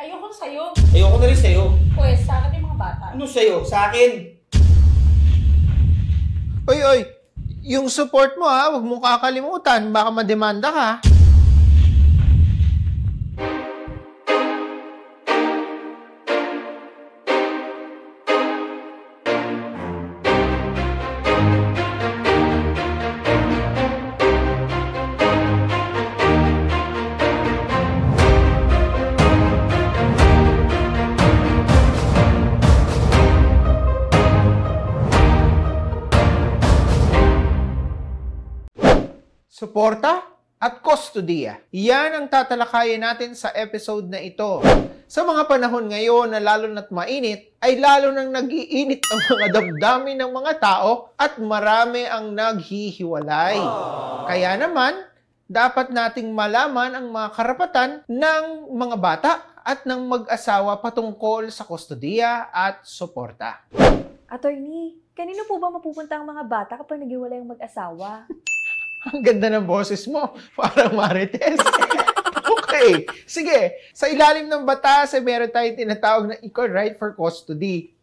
Ayoko sa'yo. Ayoko na rin sa'yo. Pwes, sa akin yung mga bata. Ano sa'yo? Sa akin? Oy, yung support mo ha, huwag mong kakalimutan, baka mademanda ka. Suporta at kustodiya. Yan ang tatalakayin natin sa episode na ito. Sa mga panahon ngayon na lalo na't mainit, ay lalo nang nag-iinit ang mga damdamin ng mga tao at marami ang naghihiwalay. Kaya naman, dapat nating malaman ang mga karapatan ng mga bata at ng mag-asawa patungkol sa kustodiya at suporta. Attorney, kanino po ba mapupunta ang mga bata kapag naghiwalay ang mag-asawa? Ang ganda ng boses mo, parang Marites. Okay, sige. Sa ilalim ng batas, meron tayong tinatawag na equal right for custody.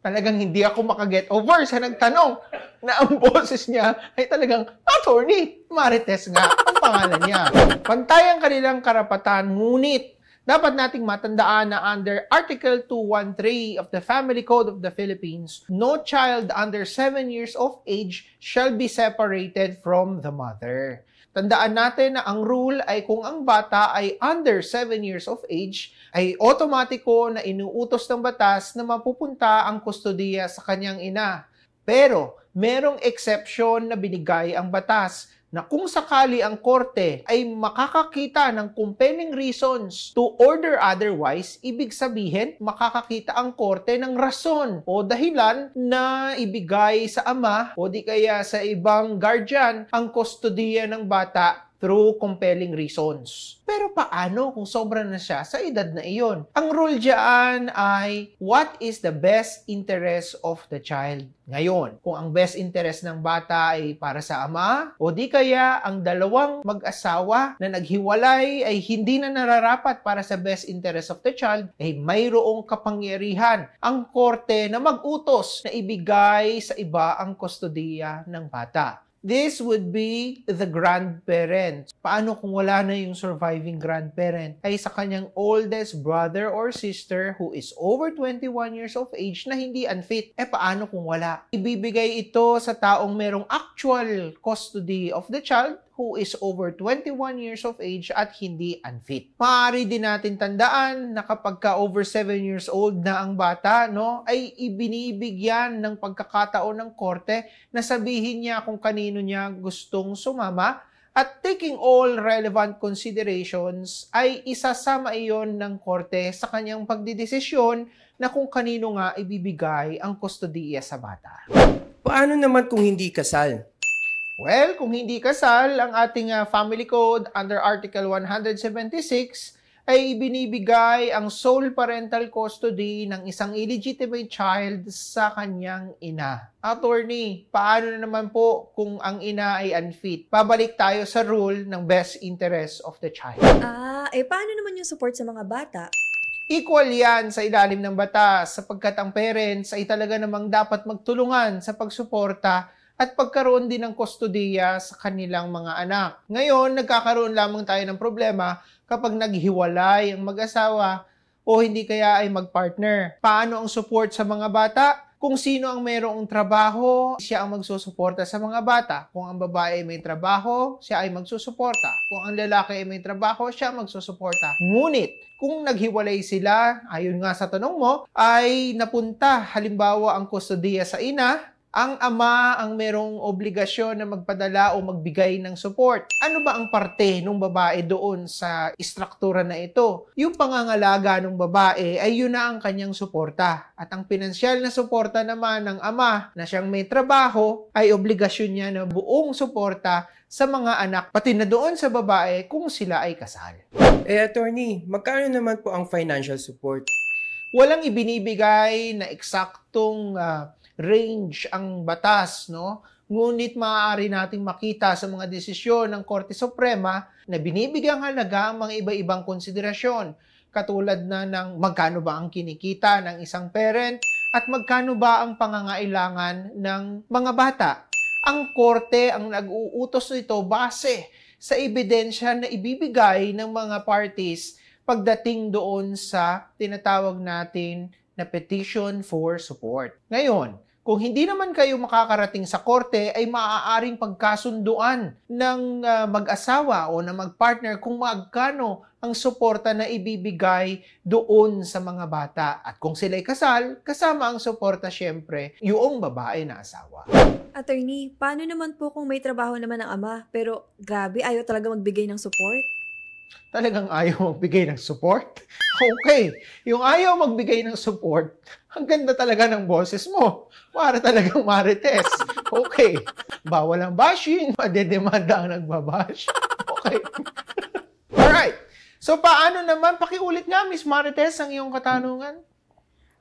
Talagang hindi ako makaget over sa nagtanong na ang boses niya ay talagang attorney. Marites nga ang pangalan niya. Pantay ang kanilang karapatan, ngunit dapat nating matandaan na under Article 213 of the Family Code of the Philippines, no child under 7 years of age shall be separated from the mother. Tandaan natin na ang rule ay kung ang bata ay under 7 years of age, ay otomatiko na inuutos ng batas na mapupunta ang kustodiya sa kanyang ina. Pero merong exception na binigay ang batas na kung sakali ang korte ay makakakita ng compelling reasons to order otherwise, ibig sabihin, makakakita ang korte ng rason o dahilan na ibigay sa ama o di kaya sa ibang guardian ang kustodiya ng bata through compelling reasons. Pero paano kung sobra na siya sa edad na iyon? Ang rule dyan ay, what is the best interest of the child? Ngayon, kung ang best interest ng bata ay para sa ama, o di kaya ang dalawang mag-asawa na naghiwalay ay hindi na nararapat para sa best interest of the child, ay mayroong kapangyarihan ang korte na mag-utos na ibigay sa iba ang kustodiya ng bata. This would be the grandparent. Paano kung wala na yung surviving grandparent? Ay sa kanyang oldest brother or sister who is over 21 years of age na hindi unfit. Paano kung wala? Ibibigay ito sa taong merong actual custody of the child who is over 21 years of age at hindi unfit. Maaari din natin tandaan na kapag ka over 7 years old na ang bata, no, ay ibinibigyan ng pagkakataon ng korte na sabihin niya kung kanino niya gustong sumama at taking all relevant considerations ay isasama iyon ng korte sa kanyang pagdidesisyon na kung kanino nga ibibigay ang kustodiya sa bata. Paano naman kung hindi kasal? Well, kung hindi kasal, ang ating family code under Article 176 ay binibigay ang sole parental custody ng isang illegitimate child sa kanyang ina. Attorney, paano naman po kung ang ina ay unfit? Pabalik tayo sa rule ng best interest of the child. Paano naman yung support sa mga bata? Equal yan sa ilalim ng batas sapagkat ang parents ay talaga namang dapat magtulungan sa pagsuporta at pagkaroon din ng kustodiya sa kanilang mga anak. Ngayon, nagkakaroon lamang tayo ng problema kapag naghiwalay ang mag-asawa o hindi kaya ay mag-partner. Paano ang support sa mga bata? Kung sino ang mayroong trabaho, siya ang magsusuporta sa mga bata. Kung ang babae ay may trabaho, siya ay magsusuporta. Kung ang lalaki ay may trabaho, siya ang magsusuporta. Ngunit, kung naghiwalay sila, ayon nga sa tanong mo, ay napunta halimbawa ang kustodiya sa ina, ang ama ang merong obligasyon na magpadala o magbigay ng support. Ano ba ang parte ng babae doon sa istruktura na ito? Yung pangangalaga ng babae ay yun na ang kanyang suporta. At ang pinansyal na suporta naman ng ama na siyang may trabaho ay obligasyon niya na buong suporta sa mga anak, pati na doon sa babae kung sila ay kasal. Attorney, magkano naman po ang financial support? Walang ibinibigay na eksaktong range ang batas, no? Ngunit maaari nating makita sa mga desisyon ng Korte Suprema na binibigyang halaga ang mga iba-ibang konsiderasyon. katulad na ng magkano ba ang kinikita ng isang parent at magkano ba ang pangangailangan ng mga bata. Ang korte ang nag-uutos nito base sa ebidensya na ibibigay ng mga parties pagdating doon sa tinatawag natin na petition for support. Ngayon, kung hindi naman kayo makakarating sa korte, ay maaaring pagkasunduan ng mag-asawa o na mag-partner kung magkano ang suporta na ibibigay doon sa mga bata. At kung sila'y kasal, kasama ang suporta syempre, yung babae na asawa. Attorney, paano naman po kung may trabaho naman ang ama, pero grabe, ayaw talaga magbigay ng support? Talagang ayaw magbigay ng support? Okay, yung ayaw magbigay ng support, ang ganda talaga ng boses mo. Para talagang marites. Okay, bawal ang bashing, madedemanda ang nagbabash. Okay. Alright, so paano naman, pakiulit nga Miss Marites ang iyong katanungan?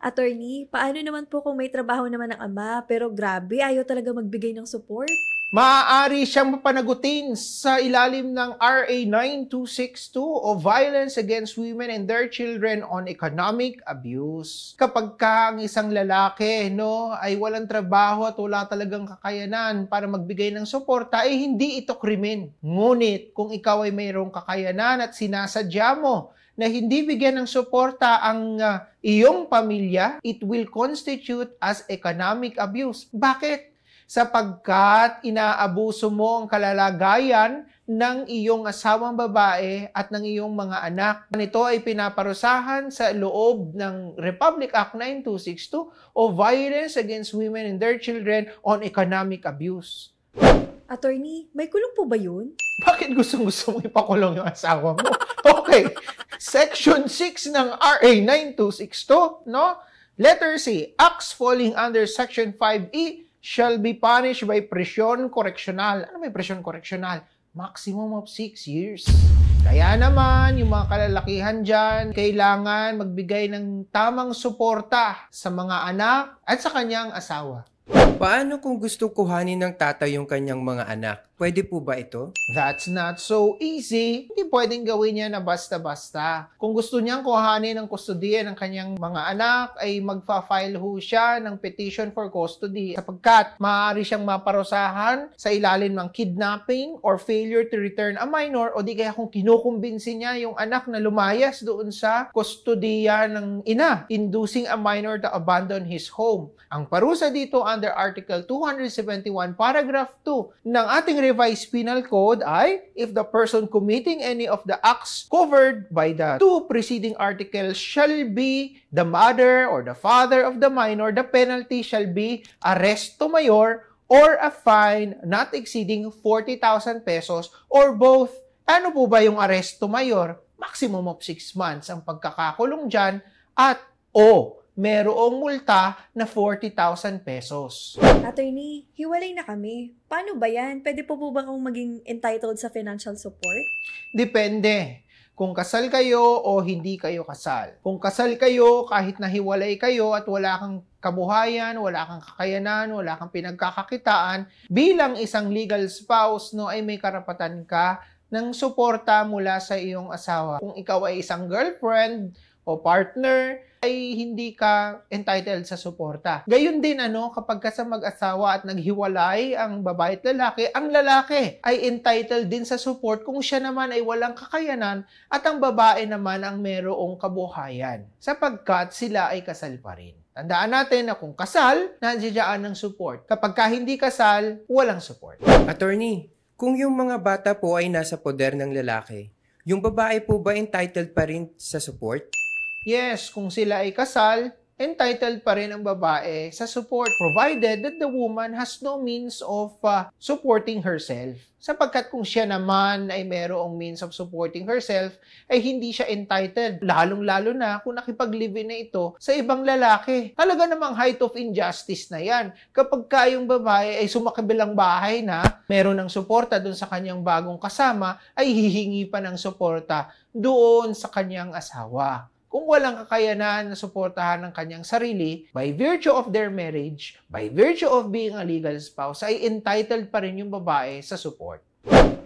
Attorney, paano naman po kung may trabaho naman ang ama, pero grabe, ayaw talaga magbigay ng support? Maaari siyang mapanagutin sa ilalim ng RA 9262 o Violence Against Women and Their Children on Economic Abuse. Kapag ang isang lalaki ay walang trabaho at wala talagang kakayanan para magbigay ng suporta, ay hindi ito krimen. Ngunit kung ikaw ay mayroong kakayanan at sinasadya mo na hindi bigyan ng suporta ang iyong pamilya, it will constitute as economic abuse. Bakit? Sapagkat inaabuso mo ang kalalagayan ng iyong asawang babae at ng iyong mga anak. Ito ay pinaparusahan sa loob ng Republic Act 9262 o Violence Against Women and Their Children on Economic Abuse. Attorney, may kulong po ba yun? Bakit gustong-gusto mo ipakulong yung asawa mo? Okay, Section 6 ng RA 9262, no? Letter C, acts falling under Section 5E shall be punished by presyon correctional. Ano may presyon correctional? Maximum of 6 years. Kaya naman, yung mga kalalakihan dyan, kailangan magbigay ng tamang suporta sa mga anak at sa kanyang asawa. Paano kung gusto kuhanin ng tatay yung kanyang mga anak? Pwede po ba ito? That's not so easy. Hindi pwedeng gawin niya na basta-basta. Kung gusto niyang kuhanin ng kustodiya ng kanyang mga anak, ay magfa-file ho siya ng petition for custody sapagkat maaari siyang maparusahan sa ilalim ng kidnapping or failure to return a minor o di kaya kung kinukumbinsi niya yung anak na lumayas doon sa kustodiya ng ina, inducing a minor to abandon his home. Ang parusa dito under Article 271, Paragraph 2 ng ating Revised Penal Code ay, if the person committing any of the acts covered by the two preceding articles shall be the mother or the father of the minor, the penalty shall be arresto mayor or a fine not exceeding 40,000 pesos or both. Ano po ba yung arresto mayor? Maximum of 6 months ang pagkakakulong dyan at merong multa na 40,000 pesos. Attorney, hiwalay na kami. Paano ba yan? Pwede po ba akong maging entitled sa financial support? Depende. Kung kasal kayo o hindi kayo kasal. Kung kasal kayo, kahit nahiwalay kayo at wala kang kabuhayan, wala kang kakayanan, wala kang pinagkakakitaan, bilang isang legal spouse, ay may karapatan ka ng suporta mula sa iyong asawa. Kung ikaw ay isang girlfriend o partner, ay hindi ka entitled sa suporta. Gayun din kapag ka sa mag-asawa at naghiwalay ang babae at lalaki, ang lalaki ay entitled din sa support kung siya naman ay walang kakayanan at ang babae naman ang merong kabuhayan sapagkat sila ay kasal pa rin. Tandaan natin na kung kasal, nandiyan ng support. Kapag ka hindi kasal, walang support. Attorney, kung yung mga bata po ay nasa poder ng lalaki, yung babae po ba entitled pa rin sa support? Yes, kung sila ay kasal, entitled pa rin ang babae sa support provided that the woman has no means of supporting herself. Sapagkat kung siya naman ay merong means of supporting herself, ay hindi siya entitled. Lalong-lalo na kung nakipag-live-in na ito sa ibang lalaki. Talaga namang height of injustice na yan. Kapag kayong babae ay sumakabilang bahay na, meron ng suporta doon sa kanyang bagong kasama, ay hihingi pa ng suporta doon sa kanyang asawa. Kung walang kakayanan na suportahan ng kanyang sarili, by virtue of their marriage, by virtue of being a legal spouse, ay entitled pa rin yung babae sa support.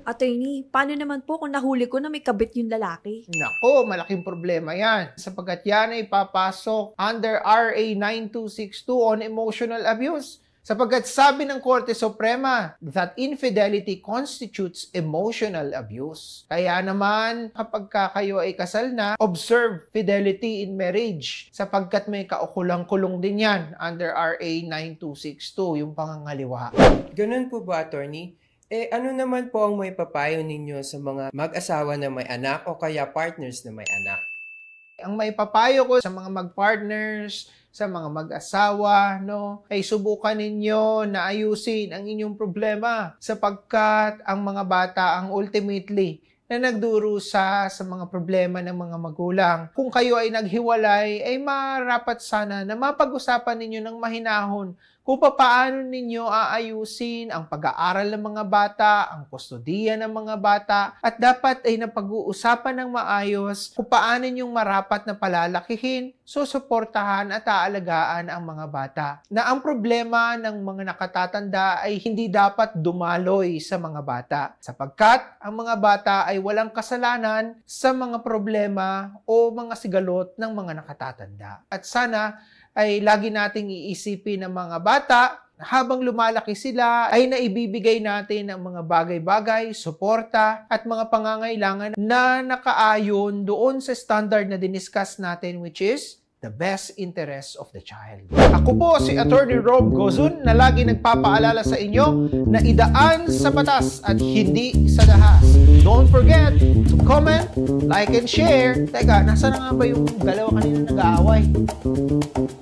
Attorney, paano naman po kung nahuli ko na may kabit yung lalaki? Nako, malaking problema yan. Sapagkat yan ay papasok under RA 9262 on emotional abuse. Sapagkat sabi ng Korte Suprema that infidelity constitutes emotional abuse. Kaya naman, kapag kayo ay kasal na, observe fidelity in marriage. Sapagkat may kaukulang-kulong din yan under RA 9262, yung pangangaliwa. Ganun po ba, attorney? Ano naman po ang may papayo ninyo sa mga mag-asawa na may anak o kaya partners na may anak? Ang may papayo ko sa mga mag-partners, sa mga mag-asawa, no, ay subukan ninyo na ayusin ang inyong problema sapagkat ang mga bata ang ultimately na nagdurusa sa mga problema ng mga magulang. Kung kayo ay naghiwalay, ay marapat sana na mapag-usapan ninyo ng mahinahon kung paano ninyo aayusin ang pag-aaral ng mga bata, ang kustodiya ng mga bata, at dapat ay napag-uusapan ng maayos kung paano ninyong marapat na palalakihin, susuportahan at aalagaan ang mga bata. Na ang problema ng mga nakatatanda ay hindi dapat dumaloy sa mga bata, sapagkat ang mga bata ay walang kasalanan sa mga problema o mga sigalot ng mga nakatatanda. At sana ay lagi nating iisipin ng mga bata habang lumalaki sila ay naibibigay natin ang mga bagay-bagay, suporta at mga pangangailangan na nakaayon doon sa standard na diniscuss natin, which is the best interest of the child. Ako po si Attorney Rob Gozun na lagi nagpapaalala sa inyo na idaan sa batas at hindi sa dahas. Don't forget to comment, like, and share. Teka, nasa na nga ba yung dalawa kanina nag-aaway?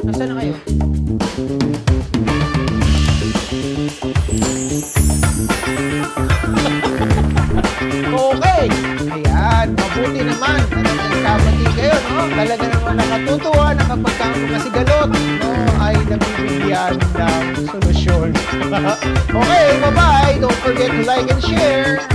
Nasa na kayo? Okay! Ayan, mabuti naman na nagkamati kayo, no? Talaga naman nakatutuwa na kapag kang mga sigalot, no, ay nabibigyan ng solusyon. Okay, bye-bye! Don't forget to like and share.